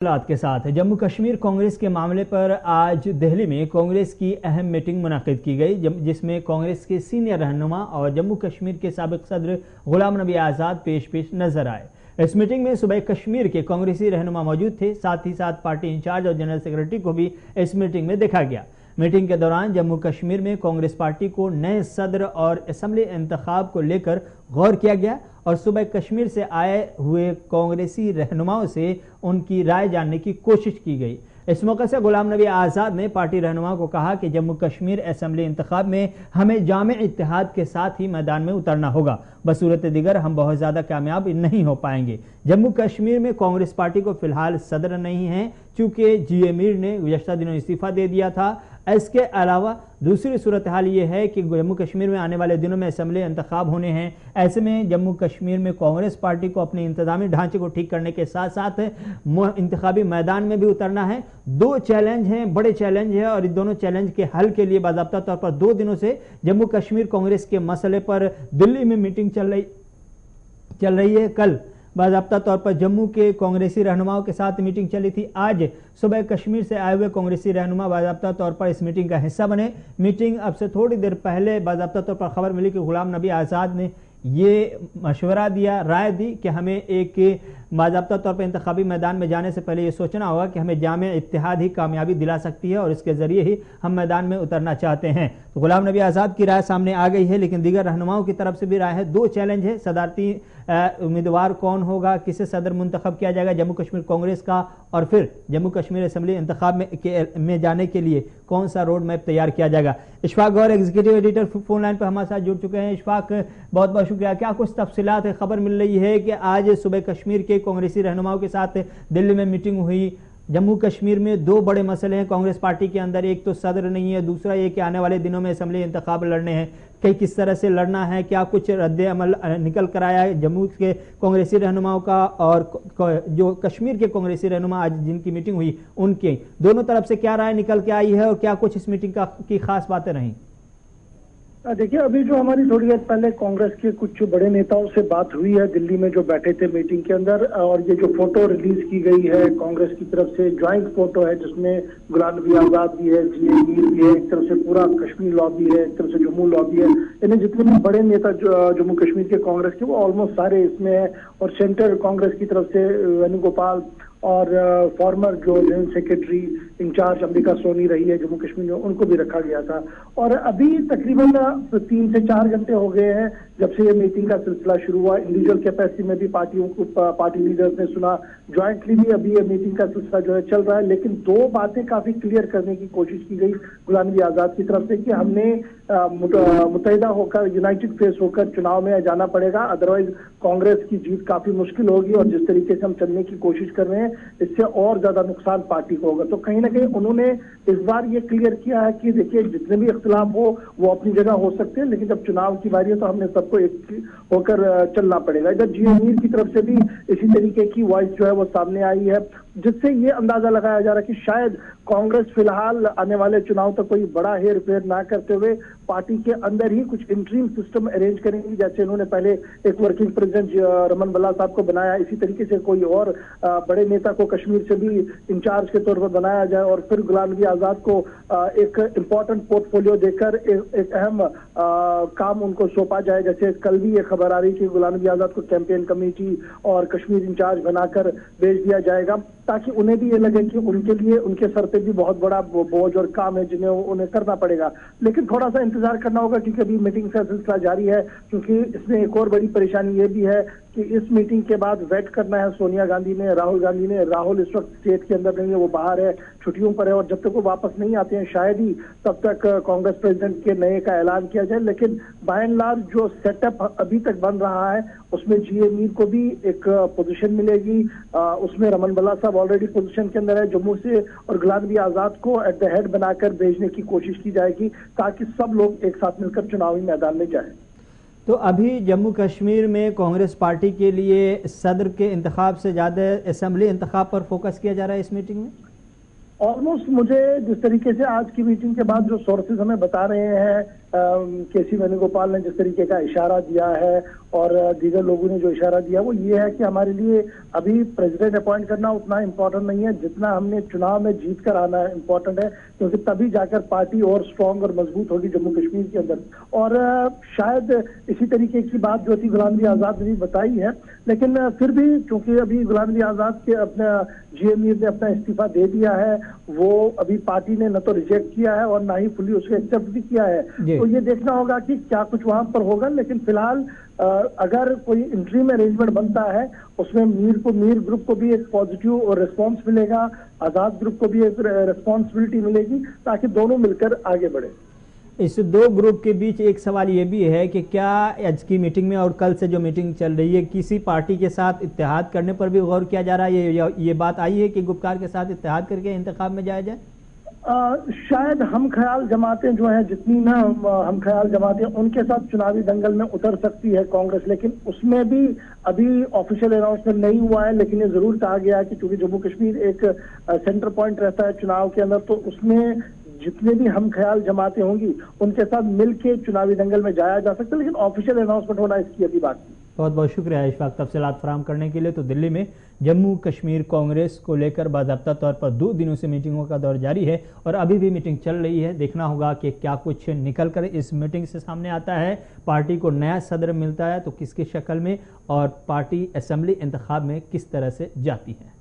के साथ जम्मू कश्मीर कांग्रेस के मामले पर आज दिल्ली में कांग्रेस की अहम मीटिंग मुनक्किद की गई, जिसमें कांग्रेस के सीनियर रहनुमा और जम्मू कश्मीर के साबिक सदर गुलाम नबी आज़ाद पेश नजर आए। इस मीटिंग में सूबे कश्मीर के कांग्रेसी रहनुमा मौजूद थे, साथ ही साथ पार्टी इंचार्ज और जनरल सेक्रेटरी को भी इस मीटिंग में देखा गया। मीटिंग के दौरान जम्मू कश्मीर में कांग्रेस पार्टी को नए सदर और असम्बली इंतखाब को लेकर गौर किया गया और सूबे कश्मीर से आए हुए कांग्रेसी रहनुमाओं से उनकी राय जानने की कोशिश की गई। इस मौके से गुलाम नबी आज़ाद ने पार्टी रहनुमाओं को कहा कि जम्मू कश्मीर असम्बली इंतखाब में हमें जामे इत्तेहाद के साथ ही मैदान में उतरना होगा, बसूरत दिगर हम बहुत ज़्यादा कामयाब नहीं हो पाएंगे। जम्मू कश्मीर में कांग्रेस पार्टी को फिलहाल सदर नहीं है, चूंकि जी मीर ने गुज़श्ता दिनों इस्तीफा दे दिया था। इसके अलावा दूसरी सूरत हाल ये है कि जम्मू कश्मीर में आने वाले दिनों में असम्बली इंतखाब होने हैं। ऐसे में जम्मू कश्मीर में कांग्रेस पार्टी को अपने इंतजामी ढांचे को ठीक करने के साथ साथ इंतखाबी मैदान में भी उतरना है। दो चैलेंज हैं, बड़े चैलेंज है, और इन दोनों चैलेंज के हल के लिए बाज़ाब्ता तौर पर 2 दिनों से जम्मू कश्मीर कांग्रेस के मसले पर दिल्ली में मीटिंग चल रही है। कल बाज़ाब्ता तौर पर जम्मू के कांग्रेसी रहनुमाओं के साथ मीटिंग चली थी। आज सुबह कश्मीर से आए हुए कांग्रेसी रहनुमा बाज़ाब्ता तौर पर इस मीटिंग का हिस्सा बने। मीटिंग अब से थोड़ी देर पहले बाज़ाब्ता तौर पर खबर मिली कि गुलाम नबी आज़ाद ने ये मशवरा दिया, राय दी कि हमें एक बाज़ाब्ता तौर पर इंतखाबी मैदान में जाने से पहले ये सोचना होगा कि हमें जामे इत्तेहाद ही कामयाबी दिला सकती है और इसके ज़रिए ही हम मैदान में उतरना चाहते हैं। तो गुलाम नबी आज़ाद की राय सामने आ गई है, लेकिन दीगर रहनुमाओं की तरफ से भी राय है। 2 चैलेंज है, सदारती उम्मीदवार कौन होगा, किसे सदर मुंतखब किया जाएगा जम्मू कश्मीर कांग्रेस का, और फिर जम्मू कश्मीर असम्बली इंतखाब में जाने के लिए कौन सा रोड मैप तैयार किया जाएगा। इशफाक गौर एग्जीक्यूटिव एडिटर फोन लाइन पर हमारे साथ जुड़ चुके हैं। इशफाक, बहुत बहुत शुक्रिया। क्या कुछ तफसीलात है? खबर मिल रही है कि आज सुबह कश्मीर के कांग्रेसी रहनुमाओं के साथ दिल्ली में मीटिंग हुई। जम्मू कश्मीर में 2 बड़े मसले हैं कांग्रेस पार्टी के अंदर, एक तो सदर नहीं है, दूसरा ये कि आने वाले दिनों में असम्बली इंतखाब लड़ने हैं। कई किस तरह से लड़ना है, क्या कुछ रद्द अमल निकल कर आया है जम्मू के कांग्रेसी रहनुमाओं का और जो कश्मीर के कांग्रेसी रहनुमा आज जिनकी मीटिंग हुई उनके दोनों तरफ से क्या राय निकल के आई है और क्या कुछ इस मीटिंग की खास बातें रहीं? देखिए, अभी जो हमारी थोड़ी देर पहले कांग्रेस के कुछ बड़े नेताओं से बात हुई है दिल्ली में, जो बैठे थे मीटिंग के अंदर, और ये जो फोटो रिलीज की गई है कांग्रेस की तरफ से, ज्वाइंट फोटो है जिसमें गुलाम नबी आज़ाद भी है, जी मीर भी है, एक तरफ से पूरा कश्मीर लॉबी है, एक तरफ से जम्मू लॉबी है। इन्हें जितने भी बड़े नेता जम्मू कश्मीर के कांग्रेस के, वो ऑलमोस्ट सारे इसमें है। और सेंटर कांग्रेस की तरफ से वेणुगोपाल और फॉर्मर जो general secretary incharge Ambika Soni रही है जम्मू कश्मीर में, उनको भी रखा गया था। और अभी तकरीबन 3 से 4 घंटे हो गए हैं जब से ये मीटिंग का सिलसिला शुरू हुआ। इंडिविजुअल कैपेसिटी में भी पार्टियों को, पार्टी लीडर्स ने सुना, ज्वाइंटली भी अभी ये मीटिंग का सिलसिला जो है चल रहा है। लेकिन 2 बातें काफी क्लियर करने की कोशिश की गई गुलाम नबी आज़ाद की तरफ से कि हमने मुत्तहिदा होकर, यूनाइटेड फेस होकर चुनाव में जाना पड़ेगा, अदरवाइज कांग्रेस की जीत काफी मुश्किल होगी और जिस तरीके से हम चलने की कोशिश कर रहे हैं इससे और ज्यादा नुकसान पार्टी को होगा। तो कहीं ना कहीं उन्होंने इस बार ये क्लियर किया है कि देखिए, जितने भी इख्तिलाफ हो वो अपनी जगह हो सकते हैं, लेकिन जब चुनाव की बारी है तो हमने सबको एक होकर चलना पड़ेगा। इधर जी मीर की तरफ से भी इसी तरीके की वॉइस जो है वो सामने आई है, जिससे ये अंदाजा लगाया जा रहा है कि शायद कांग्रेस फिलहाल आने वाले चुनाव तक कोई बड़ा हेर फेर ना करते हुए पार्टी के अंदर ही कुछ इंटरिम सिस्टम अरेंज करेंगी। जैसे उन्होंने पहले एक वर्किंग प्रेसिडेंट रमन बल्ला साहब को बनाया, इसी तरीके से कोई और बड़े नेता को कश्मीर से भी इंचार्ज के तौर पर बनाया जाए और फिर गुलाम नबी आज़ाद को एक इम्पोर्टेंट पोर्टफोलियो देकर एक अहम काम उनको सौंपा जाए। जैसे कल भी ये खबर आ रही कि गुलाम नबी आज़ाद को कैंपेन कमेटी और कश्मीर इंचार्ज बनाकर भेज दिया जाएगा, ताकि उन्हें भी ये लगे कि उनके लिए उनके सर पे भी बहुत बड़ा बोझ और काम है जिन्हें उन्हें करना पड़ेगा। लेकिन थोड़ा सा इंतजार करना होगा क्योंकि अभी मीटिंग का सिलसिला जारी है। क्योंकि इसमें एक और बड़ी परेशानी ये भी है कि इस मीटिंग के बाद वेट करना है सोनिया गांधी ने, राहुल गांधी ने। राहुल इस वक्त स्टेट के अंदर नहीं है, वो बाहर है, छुट्टियों पर है, और जब तक वो वापस नहीं आते हैं शायद ही तब तक कांग्रेस प्रेसिडेंट के नए का ऐलान किया जाए। लेकिन बाय एंड लार्ज जो सेटअप अभी तक बन रहा है उसमें जी मीर को भी एक पोजीशन मिलेगी, उसमें रमन बल्ला साहब ऑलरेडी पोजीशन के अंदर है जम्मू से, और गुलाम नबी आज़ाद को एट द हेड बनाकर भेजने की कोशिश की जाएगी ताकि सब लोग एक साथ मिलकर चुनावी मैदान में जाए। तो अभी जम्मू कश्मीर में कांग्रेस पार्टी के लिए सदर के इंतखाब से ज़्यादा असम्बली इंतखाब पर फोकस किया जा रहा है इस मीटिंग में? ऑलमोस्ट मुझे जिस तरीके से आज की मीटिंग के बाद जो सोर्सेज हमें बता रहे हैं केसी वेणुगोपाल ने जिस तरीके का इशारा दिया है और दीगर लोगों ने जो इशारा दिया वो ये है कि हमारे लिए अभी प्रेसिडेंट अपॉइंट करना उतना इम्पोर्टेंट नहीं है जितना हमने चुनाव में जीत कर आना इम्पोर्टेंट है, क्योंकि तभी जाकर पार्टी और स्ट्रांग और मजबूत होगी जम्मू कश्मीर के अंदर। और शायद इसी तरीके की बात जो थी गुलाम नबी आजाद ने भी बताई है, लेकिन फिर भी क्योंकि अभी गुलाम नबी आजाद के अपना GME ने अपना इस्तीफा दे दिया है, वो अभी पार्टी ने न तो रिजेक्ट किया है और ना ही फुली उसको एक्सेप्ट भी किया है, तो ये देखना होगा कि क्या कुछ वहां पर होगा। लेकिन फिलहाल अगर कोई इंटरिम अरेंजमेंट बनता है उसमें मीर ग्रुप को भी एक पॉजिटिव और रिस्पॉन्स मिलेगा, आजाद ग्रुप को भी एक रिस्पॉन्सिबिलिटी मिलेगी ताकि दोनों मिलकर आगे बढ़े। इस दो ग्रुप के बीच एक सवाल ये भी है कि क्या आज की मीटिंग में और कल से जो मीटिंग चल रही है किसी पार्टी के साथ इत्तेहाद करने पर भी गौर किया जा रहा है? ये बात आई है कि गुपकार के साथ इत्तेहाद करके इंतखाब में जाया जाए? शायद हम ख्याल जमातें जो हैं, जितनी ना हम ख्याल जमातें उनके साथ चुनावी दंगल में उतर सकती है कांग्रेस, लेकिन उसमें भी अभी ऑफिशियल अनाउंसमेंट नहीं हुआ है। लेकिन ये जरूर कहा गया है कि चूंकि जम्मू कश्मीर एक सेंटर पॉइंट रहता है चुनाव के अंदर, तो उसमें जितने भी हम ख्याल जमातें होंगी उनके साथ मिलकर चुनावी दंगल में जाया जा सकता है, लेकिन ऑफिशियल अनाउंसमेंट होना इसकी अभी बाकी। बहुत बहुत शुक्रिया इशफाक तफसीलात फराहम करने के लिए। तो दिल्ली में जम्मू कश्मीर कांग्रेस को लेकर बाज़ाब्ता तौर पर 2 दिनों से मीटिंगों का दौर जारी है और अभी भी मीटिंग चल रही है। देखना होगा कि क्या कुछ निकल कर इस मीटिंग से सामने आता है, पार्टी को नया सदर मिलता है तो किसकी शक्ल में, और पार्टी असेंबली इंतखाब में किस तरह से जाती है।